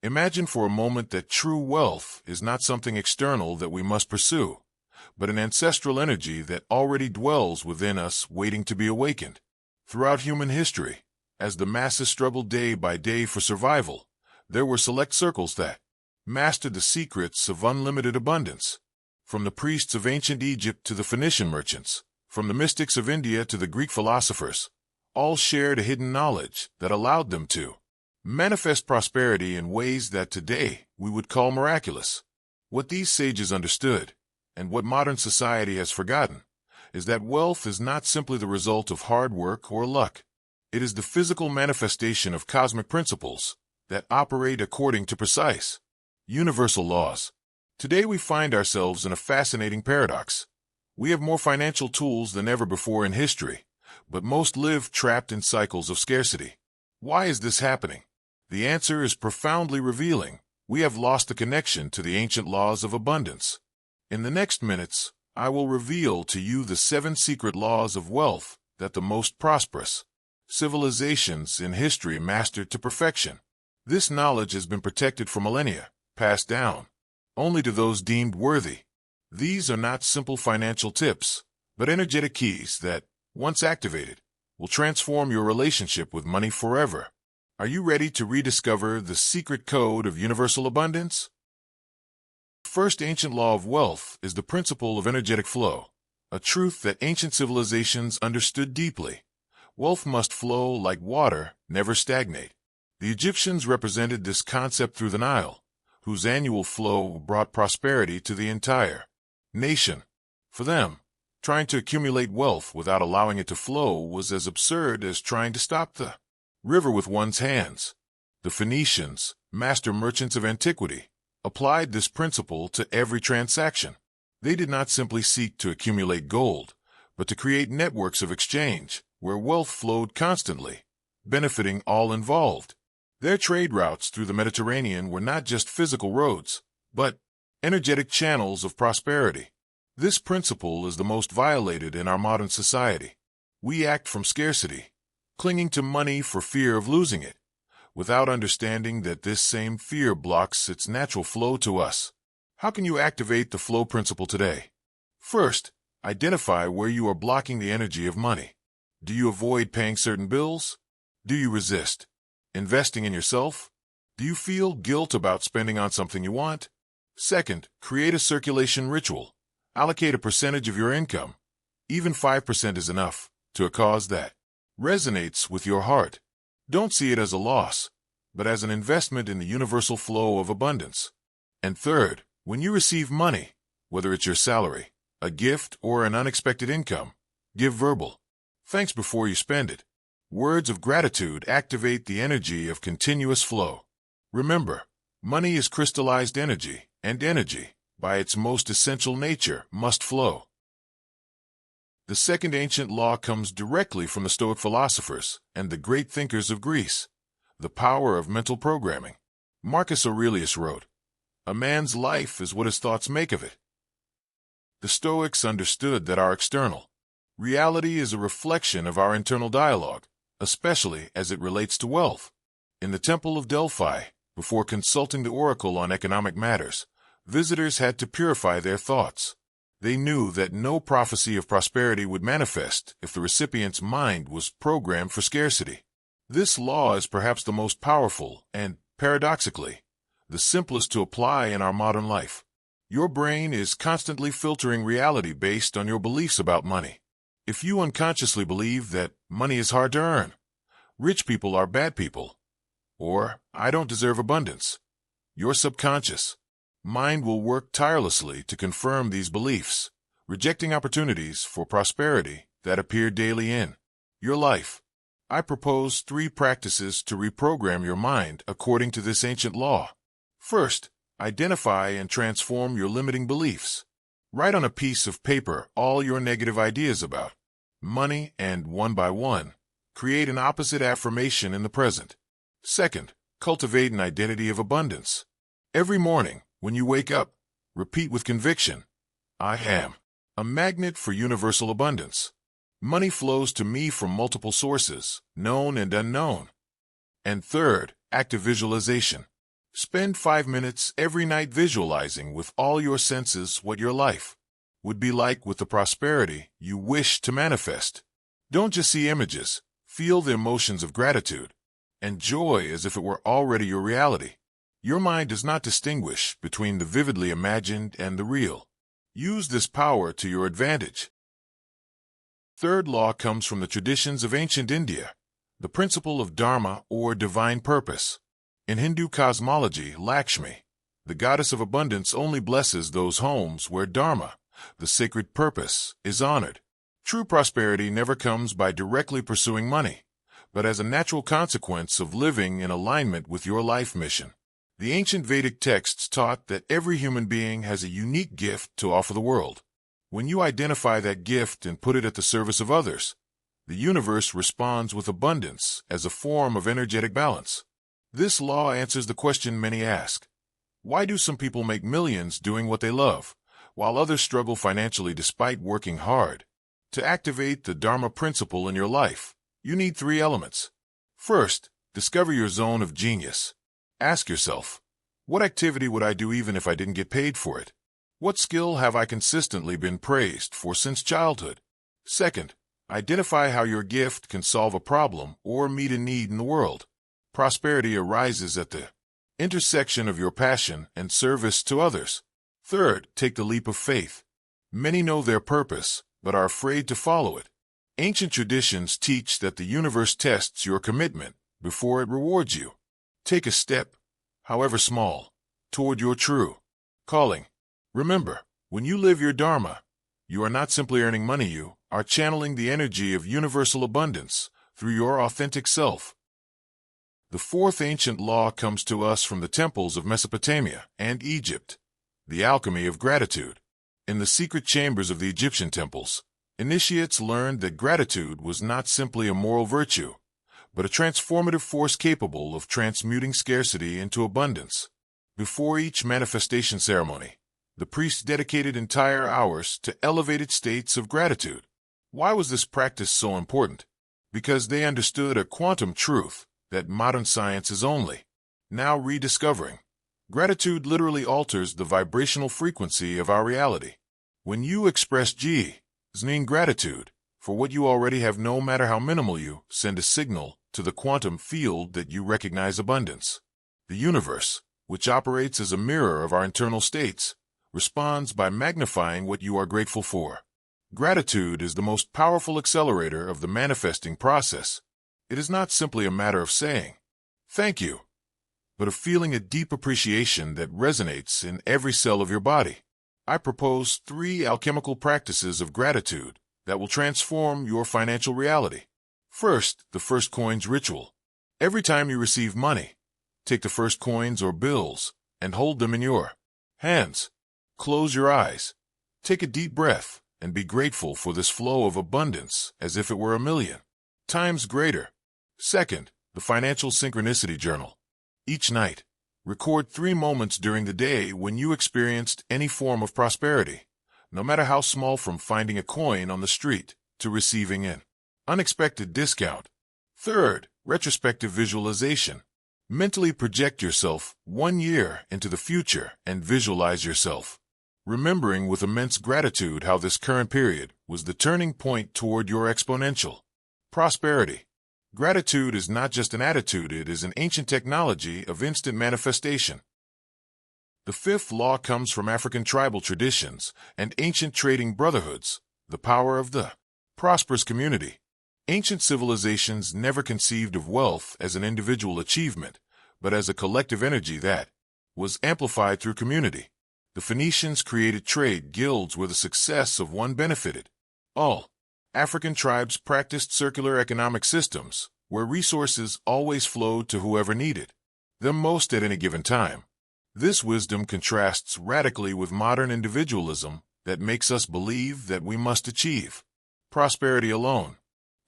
Imagine for a moment that true wealth is not something external that we must pursue, but an ancestral energy that already dwells within us waiting to be awakened. Throughout human history, as the masses struggled day by day for survival, there were select circles that mastered the secrets of unlimited abundance. From the priests of ancient Egypt to the Phoenician merchants, from the mystics of India to the Greek philosophers, all shared a hidden knowledge that allowed them to manifest prosperity in ways that today we would call miraculous. What these sages understood, and what modern society has forgotten, is that wealth is not simply the result of hard work or luck. It is the physical manifestation of cosmic principles that operate according to precise, universal laws. Today we find ourselves in a fascinating paradox. We have more financial tools than ever before in history, but most live trapped in cycles of scarcity. Why is this happening? The answer is profoundly revealing. We have lost the connection to the ancient laws of abundance. In the next minutes, I will reveal to you the 7 secret laws of wealth that the most prosperous civilizations in history mastered to perfection. This knowledge has been protected for millennia, passed down only to those deemed worthy. These are not simple financial tips, but energetic keys that, once activated, will transform your relationship with money forever. Are you ready to rediscover the secret code of universal abundance? The first ancient law of wealth is the principle of energetic flow, a truth that ancient civilizations understood deeply. Wealth must flow like water, never stagnate. The Egyptians represented this concept through the Nile, whose annual flow brought prosperity to the entire nation. For them, trying to accumulate wealth without allowing it to flow was as absurd as trying to stop the river with one's hands. The Phoenicians, master merchants of antiquity, applied this principle to every transaction. They did not simply seek to accumulate gold, but to create networks of exchange where wealth flowed constantly, benefiting all involved. Their trade routes through the Mediterranean were not just physical roads, but energetic channels of prosperity. This principle is the most violated in our modern society. We act from scarcity, clinging to money for fear of losing it, without understanding that this same fear blocks its natural flow to us. How can you activate the flow principle today? First, identify where you are blocking the energy of money. Do you avoid paying certain bills? Do you resist investing in yourself? Do you feel guilt about spending on something you want? Second, create a circulation ritual. Allocate a percentage of your income, even 5% is enough, to a cause that resonates with your heart. Don't see it as a loss, but as an investment in the universal flow of abundance. And third, when you receive money, whether it's your salary, a gift, or an unexpected income, give verbal thanks before you spend it. Words of gratitude activate the energy of continuous flow. Remember, money is crystallized energy, and energy, by its most essential nature, must flow. The second ancient law comes directly from the Stoic philosophers and the great thinkers of Greece, the power of mental programming. Marcus Aurelius wrote, "A man's life is what his thoughts make of it." The Stoics understood that our external reality is a reflection of our internal dialogue, especially as it relates to wealth. In the Temple of Delphi, before consulting the oracle on economic matters, visitors had to purify their thoughts. They knew that no prophecy of prosperity would manifest if the recipient's mind was programmed for scarcity. This law is perhaps the most powerful and, paradoxically, the simplest to apply in our modern life. Your brain is constantly filtering reality based on your beliefs about money. If you unconsciously believe that money is hard to earn, rich people are bad people, or I don't deserve abundance, your subconscious mind will work tirelessly to confirm these beliefs, rejecting opportunities for prosperity that appear daily in your life. I propose 3 practices to reprogram your mind according to this ancient law. First, identify and transform your limiting beliefs. Write on a piece of paper all your negative ideas about money and, one by one, create an opposite affirmation in the present. Second, cultivate an identity of abundance. Every morning, when you wake up, repeat with conviction, "I am a magnet for universal abundance. Money flows to me from multiple sources, known and unknown." And third, active visualization. Spend 5 minutes every night visualizing with all your senses what your life would be like with the prosperity you wish to manifest. Don't just see images, feel the emotions of gratitude and joy as if it were already your reality. Your mind does not distinguish between the vividly imagined and the real. Use this power to your advantage. Third law comes from the traditions of ancient India, the principle of dharma or divine purpose. In Hindu cosmology, Lakshmi, the goddess of abundance, only blesses those homes where dharma, the sacred purpose, is honored. True prosperity never comes by directly pursuing money, but as a natural consequence of living in alignment with your life mission. The ancient Vedic texts taught that every human being has a unique gift to offer the world. When you identify that gift and put it at the service of others, the universe responds with abundance as a form of energetic balance. This law answers the question many ask. Why do some people make millions doing what they love, while others struggle financially despite working hard? To activate the Dharma principle in your life, you need 3 elements. First, discover your zone of genius. Ask yourself, what activity would I do even if I didn't get paid for it? What skill have I consistently been praised for since childhood? Second, identify how your gift can solve a problem or meet a need in the world. Prosperity arises at the intersection of your passion and service to others. Third, take the leap of faith. Many know their purpose, but are afraid to follow it. Ancient traditions teach that the universe tests your commitment before it rewards you. Take a step, however small, toward your true calling. Remember, when you live your dharma, you are not simply earning money, you are channeling the energy of universal abundance through your authentic self. The fourth ancient law comes to us from the temples of Mesopotamia and Egypt, the alchemy of gratitude. In the secret chambers of the Egyptian temples, initiates learned that gratitude was not simply a moral virtue, but a transformative force capable of transmuting scarcity into abundance. Before each manifestation ceremony, the priests dedicated entire hours to elevated states of gratitude. Why was this practice so important? Because they understood a quantum truth that modern science is only now rediscovering. Gratitude literally alters the vibrational frequency of our reality. When you express gratitude for what you already have, no matter how minimal, you send a signal to the quantum field that you recognize abundance. The universe, which operates as a mirror of our internal states, responds by magnifying what you are grateful for. Gratitude is the most powerful accelerator of the manifesting process. It is not simply a matter of saying, "Thank you," but of feeling a deep appreciation that resonates in every cell of your body. I propose 3 alchemical practices of gratitude that will transform your financial reality. First, the first coins ritual. Every time you receive money, take the first coins or bills and hold them in your hands. Close your eyes, take a deep breath, and be grateful for this flow of abundance as if it were 1,000,000 times greater. Second, the financial synchronicity journal. Each night, record 3 moments during the day when you experienced any form of prosperity, no matter how small, from finding a coin on the street to receiving an unexpected discount. Third, retrospective visualization. Mentally project yourself 1 year into the future and visualize yourself, remembering with immense gratitude how this current period was the turning point toward your exponential prosperity. Gratitude is not just an attitude, it is an ancient technology of instant manifestation. The fifth law comes from African tribal traditions and ancient trading brotherhoods, the power of the prosperous community. Ancient civilizations never conceived of wealth as an individual achievement, but as a collective energy that was amplified through community. The Phoenicians created trade guilds where the success of one benefited all. African tribes practiced circular economic systems, where resources always flowed to whoever needed them most at any given time. This wisdom contrasts radically with modern individualism that makes us believe that we must achieve prosperity alone.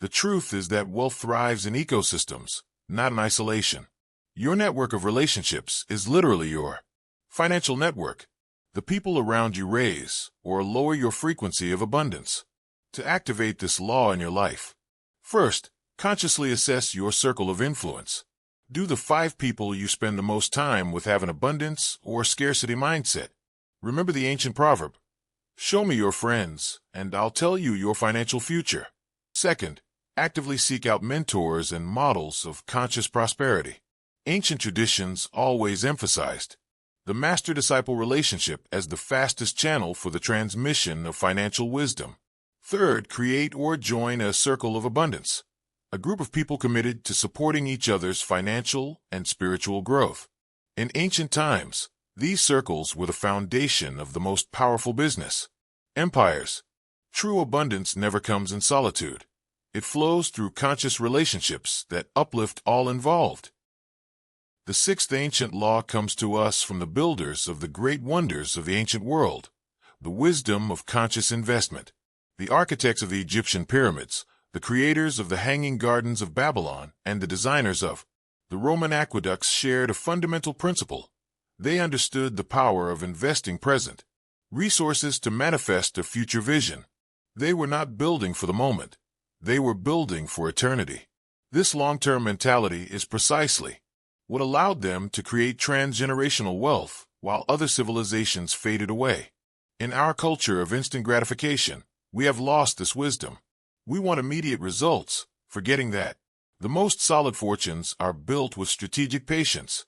The truth is that wealth thrives in ecosystems, not in isolation. Your network of relationships is literally your financial network. The people around you raise or lower your frequency of abundance. To activate this law in your life, first, consciously assess your circle of influence. Do the 5 people you spend the most time with have an abundance or scarcity mindset? Remember the ancient proverb, "Show me your friends, and I'll tell you your financial future." Second, actively seek out mentors and models of conscious prosperity. Ancient traditions always emphasized the master-disciple relationship as the fastest channel for the transmission of financial wisdom. Third, create or join a circle of abundance, a group of people committed to supporting each other's financial and spiritual growth. In ancient times, these circles were the foundation of the most powerful business empires. True abundance never comes in solitude. It flows through conscious relationships that uplift all involved. The 6th ancient law comes to us from the builders of the great wonders of the ancient world, the wisdom of conscious investment. The architects of the Egyptian pyramids, the creators of the Hanging Gardens of Babylon, and the designers of the Roman aqueducts shared a fundamental principle. They understood the power of investing present resources to manifest a future vision. They were not building for the moment. They were building for eternity. This long-term mentality is precisely what allowed them to create transgenerational wealth while other civilizations faded away. In our culture of instant gratification, we have lost this wisdom. We want immediate results, forgetting that the most solid fortunes are built with strategic patience.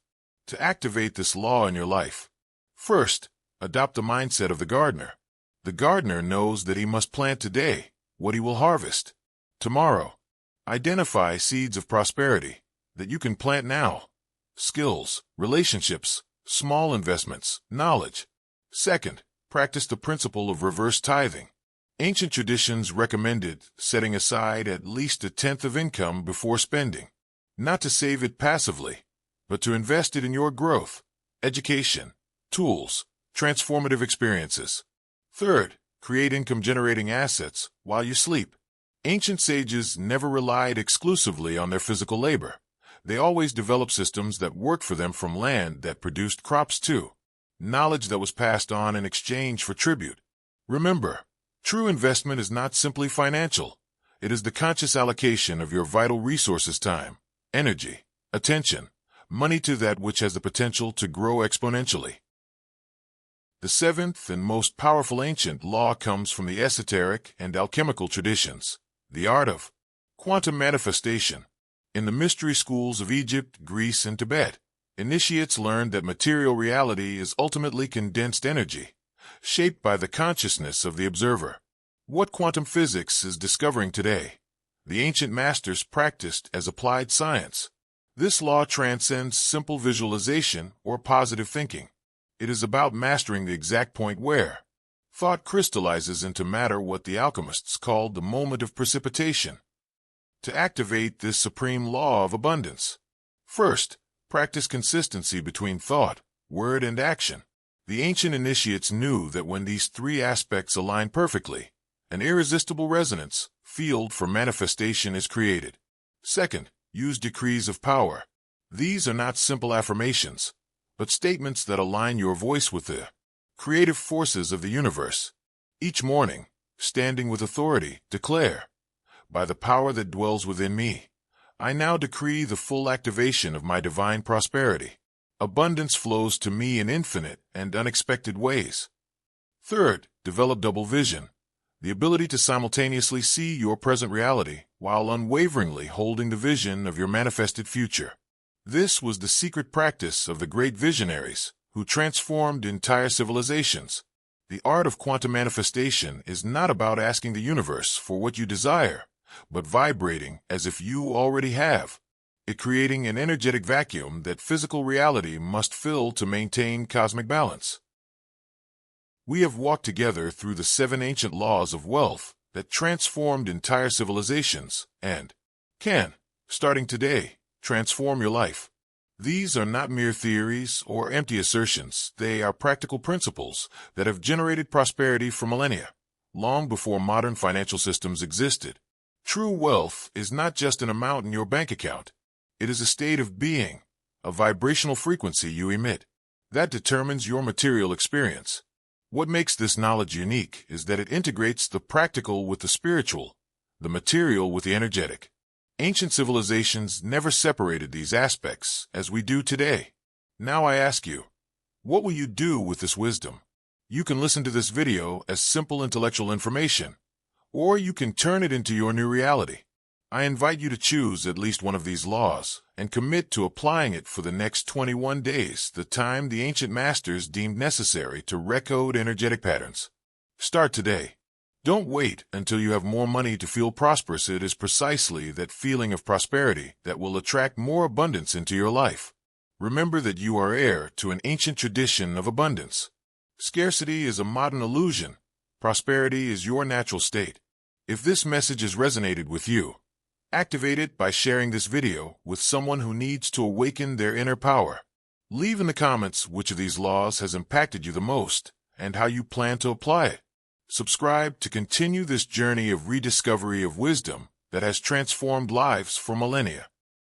To activate this law in your life, first, adopt the mindset of the gardener. The gardener knows that he must plant today what he will harvest tomorrow. Identify seeds of prosperity that you can plant now. Skills, relationships, small investments, knowledge. Second, practice the principle of reverse tithing. Ancient traditions recommended setting aside at least 1/10 of income before spending, not to save it passively, but to invest it in your growth, education, tools, transformative experiences. Third, create income-generating assets while you sleep. Ancient sages never relied exclusively on their physical labor. They always developed systems that worked for them from land that produced crops too, knowledge that was passed on in exchange for tribute. Remember, true investment is not simply financial. It is the conscious allocation of your vital resources, time, energy, attention, money to that which has the potential to grow exponentially. The 7th and most powerful ancient law comes from the esoteric and alchemical traditions, the art of quantum manifestation. In the mystery schools of Egypt, Greece, and Tibet, initiates learned that material reality is ultimately condensed energy, shaped by the consciousness of the observer. What quantum physics is discovering today, the ancient masters practiced as applied science. This law transcends simple visualization or positive thinking. It is about mastering the exact point where thought crystallizes into matter, what the alchemists called the moment of precipitation. To activate this supreme law of abundance, first, practice consistency between thought, word, and action. The ancient initiates knew that when these 3 aspects align perfectly, an irresistible resonance field for manifestation is created. Second, use decrees of power. These are not simple affirmations, but statements that align your voice with the creative forces of the universe. Each morning, standing with authority, declare, "By the power that dwells within me, I now decree the full activation of my divine prosperity. Abundance flows to me in infinite and unexpected ways." Third, develop double vision, the ability to simultaneously see your present reality while unwaveringly holding the vision of your manifested future. This was the secret practice of the great visionaries who transformed entire civilizations. The art of quantum manifestation is not about asking the universe for what you desire, but vibrating as if you already have, it creating an energetic vacuum that physical reality must fill to maintain cosmic balance. We have walked together through the 7 ancient laws of wealth that transformed entire civilizations and can, starting today, transform your life. These are not mere theories or empty assertions. They are practical principles that have generated prosperity for millennia, long before modern financial systems existed. True wealth is not just an amount in your bank account. It is a state of being, a vibrational frequency you emit, that determines your material experience. What makes this knowledge unique is that it integrates the practical with the spiritual, the material with the energetic. Ancient civilizations never separated these aspects as we do today. Now I ask you, what will you do with this wisdom? You can listen to this video as simple intellectual information, or you can turn it into your new reality. I invite you to choose at least one of these laws and commit to applying it for the next 21 days, the time the ancient masters deemed necessary to recode energetic patterns. Start today. Don't wait until you have more money to feel prosperous. It is precisely that feeling of prosperity that will attract more abundance into your life. Remember that you are heir to an ancient tradition of abundance. Scarcity is a modern illusion. Prosperity is your natural state. If this message has resonated with you, activate it by sharing this video with someone who needs to awaken their inner power. Leave in the comments which of these laws has impacted you the most and how you plan to apply it. Subscribe to continue this journey of rediscovery of wisdom that has transformed lives for millennia.